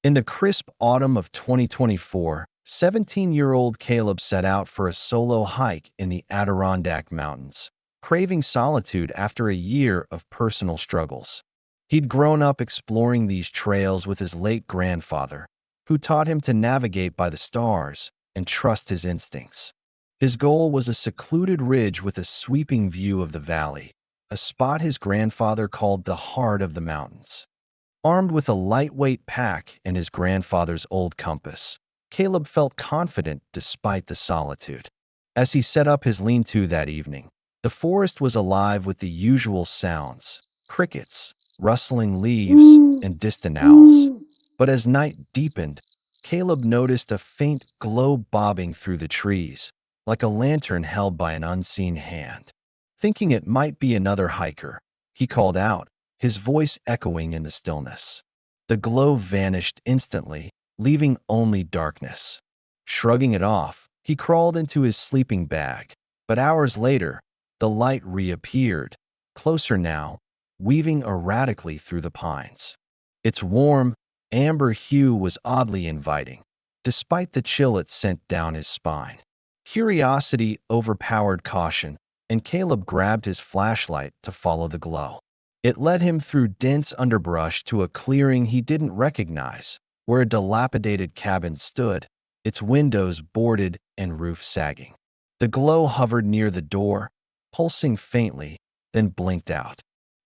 In the crisp autumn of 2024, 17-year-old Caleb set out for a solo hike in the Adirondack Mountains, craving solitude after a year of personal struggles. He'd grown up exploring these trails with his late grandfather, who taught him to navigate by the stars and trust his instincts. His goal was a secluded ridge with a sweeping view of the valley, a spot his grandfather called the heart of the mountains. Armed with a lightweight pack and his grandfather's old compass, Caleb felt confident despite the solitude. As he set up his lean-to that evening, the forest was alive with the usual sounds: crickets, rustling leaves, and distant owls. But as night deepened, Caleb noticed a faint glow bobbing through the trees, like a lantern held by an unseen hand. Thinking it might be another hiker, he called out, his voice echoing in the stillness. The glow vanished instantly, leaving only darkness. Shrugging it off, he crawled into his sleeping bag, but hours later, the light reappeared, closer now, weaving erratically through the pines. Its warm, amber hue was oddly inviting, despite the chill it sent down his spine. Curiosity overpowered caution, and Caleb grabbed his flashlight to follow the glow. It led him through dense underbrush to a clearing he didn't recognize, where a dilapidated cabin stood, its windows boarded and roof sagging. The glow hovered near the door, pulsing faintly, then blinked out.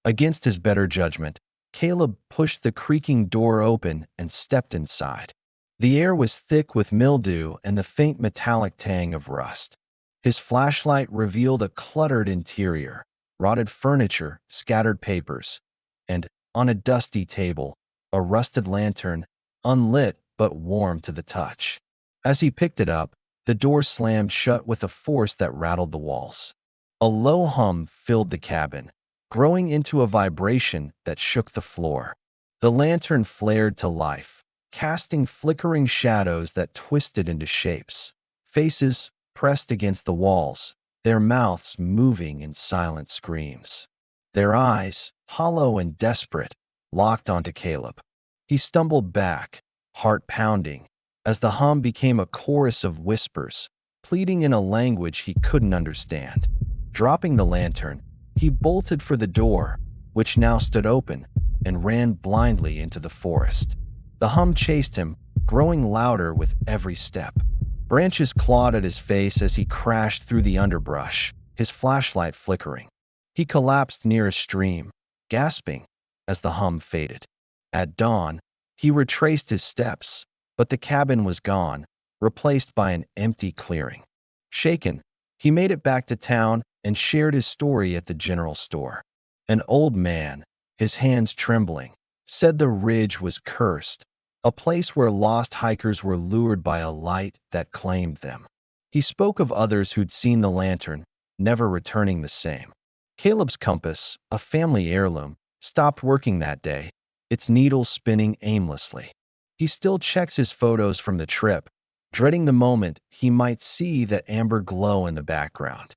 Against his better judgment, Caleb pushed the creaking door open and stepped inside. The air was thick with mildew and the faint metallic tang of rust. His flashlight revealed a cluttered interior: rotted furniture, scattered papers, and, on a dusty table, a rusted lantern, unlit but warm to the touch. As he picked it up, the door slammed shut with a force that rattled the walls. A low hum filled the cabin, growing into a vibration that shook the floor. The lantern flared to life, casting flickering shadows that twisted into shapes. Faces pressed against the walls, their mouths moving in silent screams. Their eyes, hollow and desperate, locked onto Caleb. He stumbled back, heart pounding, as the hum became a chorus of whispers, pleading in a language he couldn't understand. Dropping the lantern, he bolted for the door, which now stood open, and ran blindly into the forest. The hum chased him, growing louder with every step. Branches clawed at his face as he crashed through the underbrush, his flashlight flickering. He collapsed near a stream, gasping as the hum faded. At dawn, he retraced his steps, but the cabin was gone, replaced by an empty clearing. Shaken, he made it back to town and shared his story at the general store. An old man, his hands trembling, said the ridge was cursed, a place where lost hikers were lured by a light that claimed them. He spoke of others who'd seen the lantern, never returning the same. Caleb's compass, a family heirloom, stopped working that day, its needle spinning aimlessly. He still checks his photos from the trip, dreading the moment he might see that amber glow in the background.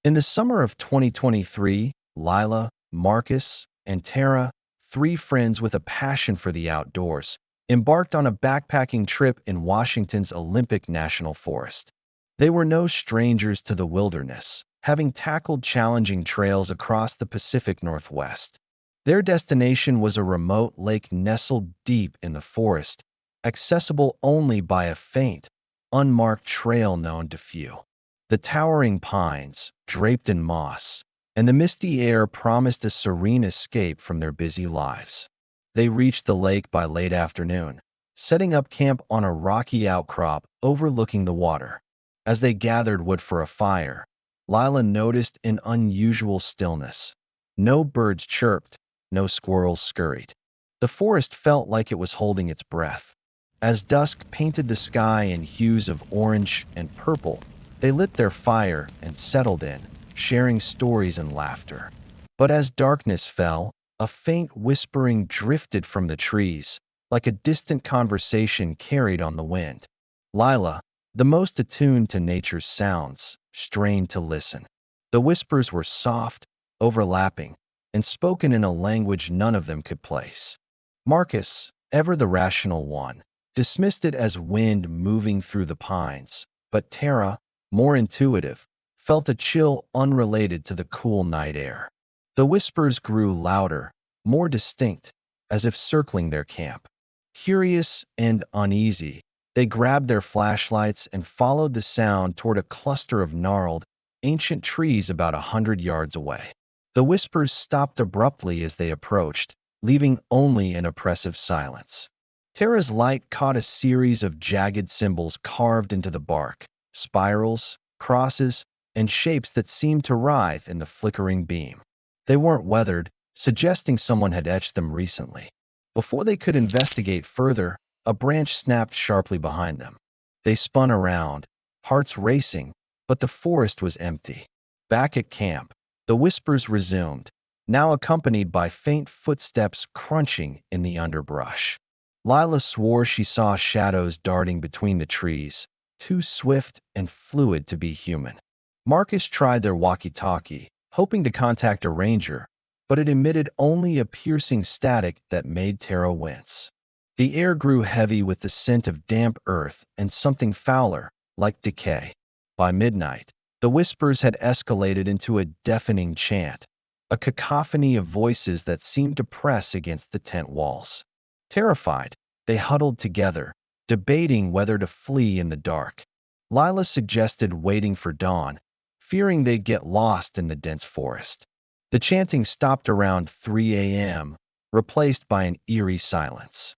In the summer of 2023, Lila, Marcus, and Tara, three friends with a passion for the outdoors, embarked on a backpacking trip in Washington's Olympic National Forest. They were no strangers to the wilderness, having tackled challenging trails across the Pacific Northwest. Their destination was a remote lake nestled deep in the forest, accessible only by a faint, unmarked trail known to few. The towering pines, draped in moss, and the misty air promised a serene escape from their busy lives. They reached the lake by late afternoon, setting up camp on a rocky outcrop overlooking the water. As they gathered wood for a fire, Lila noticed an unusual stillness. No birds chirped, no squirrels scurried. The forest felt like it was holding its breath. As dusk painted the sky in hues of orange and purple, they lit their fire and settled in, sharing stories and laughter. But as darkness fell, a faint whispering drifted from the trees, like a distant conversation carried on the wind. Lila, the most attuned to nature's sounds, strained to listen. The whispers were soft, overlapping, and spoken in a language none of them could place. Marcus, ever the rational one, dismissed it as wind moving through the pines, but Tara, more intuitive, felt a chill unrelated to the cool night air. The whispers grew louder, more distinct, as if circling their camp. Curious and uneasy, they grabbed their flashlights and followed the sound toward a cluster of gnarled, ancient trees about 100 yards away. The whispers stopped abruptly as they approached, leaving only an oppressive silence. Tara's light caught a series of jagged symbols carved into the bark, spirals, crosses, and shapes that seemed to writhe in the flickering beam. They weren't weathered, suggesting someone had etched them recently. Before they could investigate further, a branch snapped sharply behind them. They spun around, hearts racing, but the forest was empty. Back at camp, the whispers resumed, now accompanied by faint footsteps crunching in the underbrush. Lila swore she saw shadows darting between the trees, too swift and fluid to be human. Marcus tried their walkie-talkie, hoping to contact a ranger, but it emitted only a piercing static that made Tara wince. The air grew heavy with the scent of damp earth and something fouler, like decay. By midnight, the whispers had escalated into a deafening chant, a cacophony of voices that seemed to press against the tent walls. Terrified, they huddled together, debating whether to flee in the dark. Lila suggested waiting for dawn, fearing they'd get lost in the dense forest. The chanting stopped around 3 a.m., replaced by an eerie silence.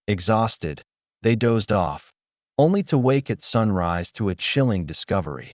Exhausted, they dozed off, only to wake at sunrise to a chilling discovery.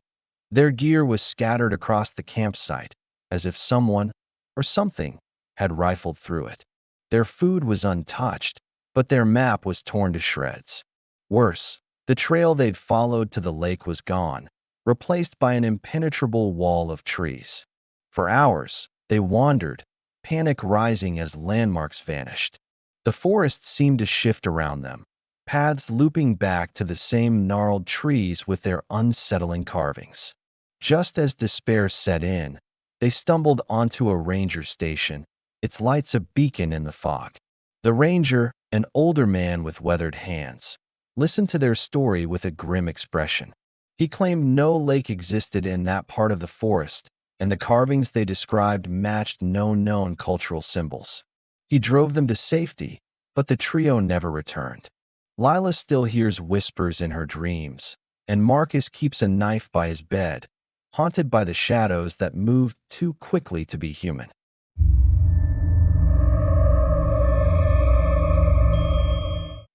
Their gear was scattered across the campsite, as if someone, or something, had rifled through it. Their food was untouched, but their map was torn to shreds. Worse, the trail they'd followed to the lake was gone, replaced by an impenetrable wall of trees. For hours, they wandered, panic rising as landmarks vanished. The forest seemed to shift around them, paths looping back to the same gnarled trees with their unsettling carvings. Just as despair set in, they stumbled onto a ranger station, its lights a beacon in the fog. The ranger, an older man with weathered hands, listened to their story with a grim expression. He claimed no lake existed in that part of the forest, and the carvings they described matched no known cultural symbols. He drove them to safety, but the trio never returned. Lila still hears whispers in her dreams, and Marcus keeps a knife by his bed, haunted by the shadows that moved too quickly to be human.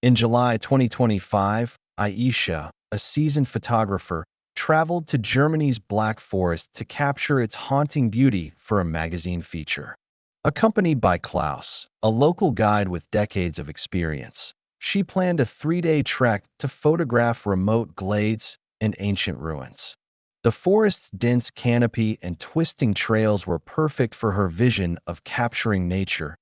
In July 2025, Aisha, a seasoned photographer, traveled to Germany's Black Forest to capture its haunting beauty for a magazine feature. Accompanied by Klaus, a local guide with decades of experience, she planned a 3-day trek to photograph remote glades and ancient ruins. The forest's dense canopy and twisting trails were perfect for her vision of capturing nature's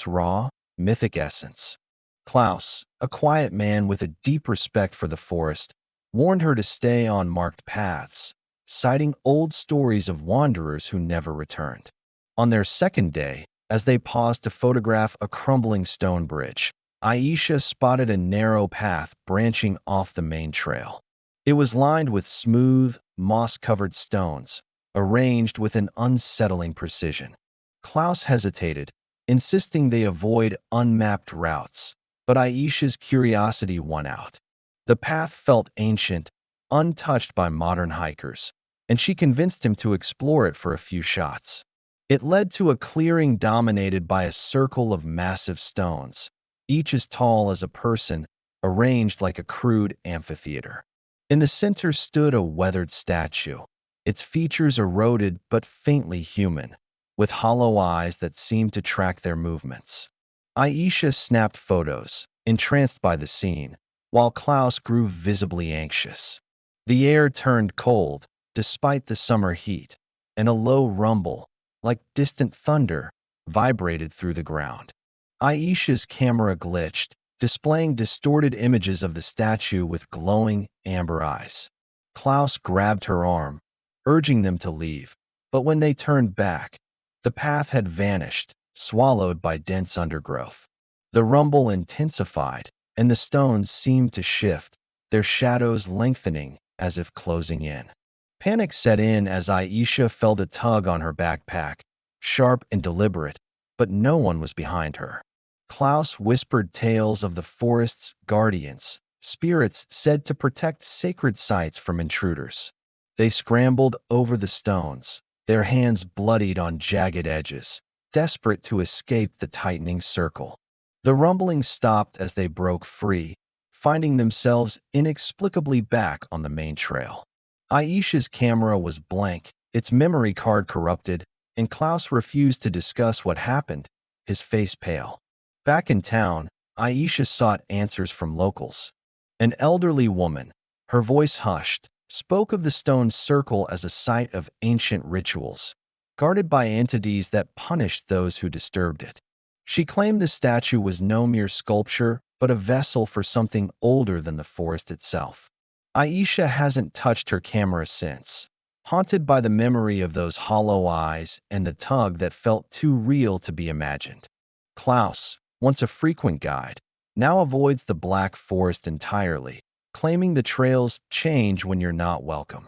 raw, mythic essence. Klaus, a quiet man with a deep respect for the forest, warned her to stay on marked paths, citing old stories of wanderers who never returned. On their second day, as they paused to photograph a crumbling stone bridge, Aisha spotted a narrow path branching off the main trail. It was lined with smooth, moss-covered stones, arranged with an unsettling precision. Klaus hesitated, insisting they avoid unmapped routes, but Aisha's curiosity won out. The path felt ancient, untouched by modern hikers, and she convinced him to explore it for a few shots. It led to a clearing dominated by a circle of massive stones, each as tall as a person, arranged like a crude amphitheater. In the center stood a weathered statue, its features eroded but faintly human, with hollow eyes that seemed to track their movements. Aisha snapped photos, entranced by the scene, while Klaus grew visibly anxious. The air turned cold, despite the summer heat, and a low rumble, like distant thunder, vibrated through the ground. Aisha's camera glitched, displaying distorted images of the statue with glowing, amber eyes. Klaus grabbed her arm, urging them to leave, but when they turned back, The path had vanished, swallowed by dense undergrowth. The rumble intensified, and the stones seemed to shift, their shadows lengthening as if closing in. Panic set in as Aisha felt a tug on her backpack, sharp and deliberate, but no one was behind her. Klaus whispered tales of the forest's guardians, spirits said to protect sacred sites from intruders. They scrambled over the stones, their hands bloodied on jagged edges, desperate to escape the tightening circle. The rumbling stopped as they broke free, finding themselves inexplicably back on the main trail. Aisha's camera was blank, its memory card corrupted, and Klaus refused to discuss what happened, his face pale. Back in town, Aisha sought answers from locals. An elderly woman, her voice hushed, spoke of the stone circle as a site of ancient rituals, guarded by entities that punished those who disturbed it. She claimed the statue was no mere sculpture, but a vessel for something older than the forest itself. Aisha hasn't touched her camera since, haunted by the memory of those hollow eyes and the tug that felt too real to be imagined. Klaus, once a frequent guide, now avoids the Black Forest entirely, claiming the trails change when you're not welcome.